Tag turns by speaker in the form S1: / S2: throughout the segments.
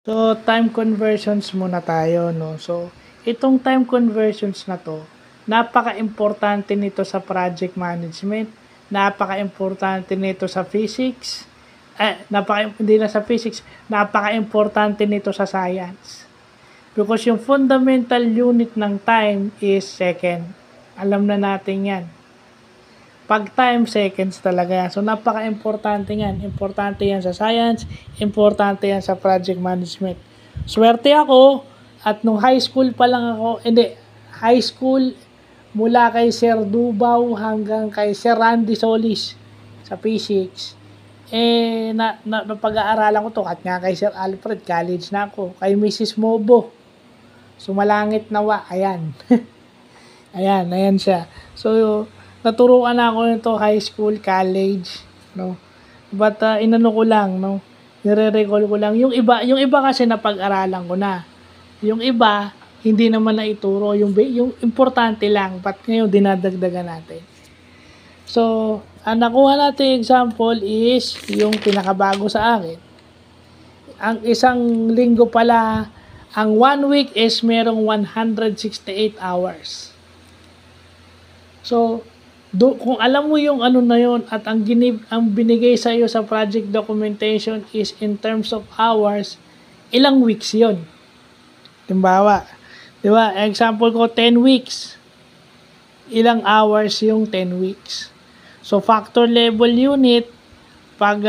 S1: So, time conversions muna tayo, no? So, itong time conversions na to, napaka-importante nito sa project management, napaka-importante nito sa physics, hindi na sa physics, napaka-importante nito sa science. Because yung fundamental unit ng time is second. Alam na natin yan. Pag time, seconds talaga yan. So, napaka-importante yan. Importante yan sa science, importante yan sa project management. Swerte ako, at nung high school pa lang ako, high school, mula kay Sir Dubaw hanggang kay Sir Randy Solis sa physics, napag-aaralan ko to, at nga kay Sir Alfred, college na ako, kay Mrs. Mobo, sumalangit nawa, ayan. ayan siya. So, naturuan ako nito high school, college, no. But inano ko lang, no. Nire-recall ko lang yung iba kasi napag-aralan ko na. Yung iba hindi naman na ituro, yung importante lang, but ngayon dinadagdagan natin. So, ang nakuha natin example is yung pinakabago sa akin. Ang isang linggo pala, ang 1 week is merong 168 hours. So, kung alam mo yung ano na yun at ang binigay sa iyo sa project documentation is in terms of hours, ilang weeks yun? Timbawa, di ba? Example ko, 10 weeks. Ilang hours yung 10 weeks? So, factor level unit, pag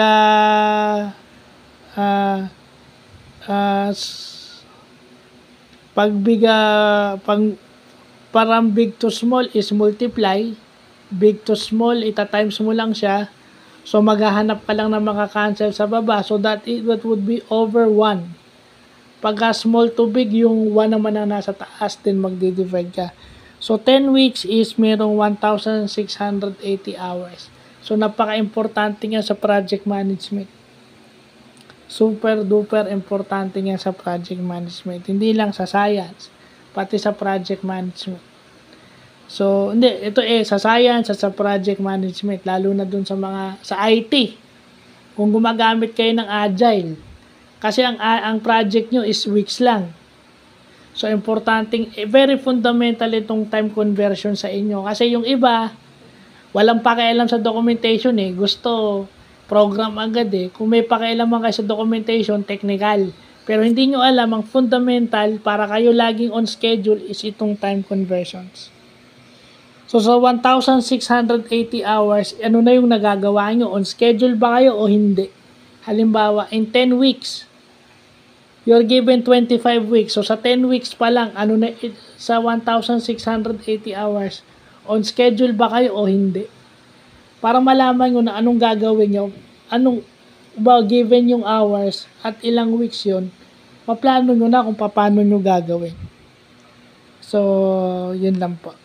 S1: parang big to small is multiply, big to small, ita-times mo lang siya. So, maghahanap ka lang ng maka-cancel sa baba. So, that would be over 1. Pagka small to big, yung 1 naman na nasa taas, din magdi-divide ka. So, 10 weeks is merong 1,680 hours. So, napaka-importante nga sa project management. Super duper importante nga sa project management. Hindi lang sa science, pati sa project management. So, ito sa science at sa project management, lalo na dun sa IT. Kung gumagamit kayo ng agile, kasi ang project nyo is weeks lang. So, very fundamental itong time conversion sa inyo. Kasi yung iba, walang pakialam sa documentation gusto program agad Kung may pakialam kayo sa documentation, technical. Pero hindi nyo alam, ang fundamental para kayo laging on schedule is itong time conversions. So, sa 1,680 hours, ano na yung nagagawa nyo? On schedule ba kayo o hindi? Halimbawa, in 10 weeks, you're given 25 weeks. So, sa 10 weeks pa lang, sa 1,680 hours, on schedule ba kayo o hindi? Para malaman nyo na anong gagawin nyo, given yung hours at ilang weeks yun, maplano nyo na kung paano nyo gagawin. So, yun lang po.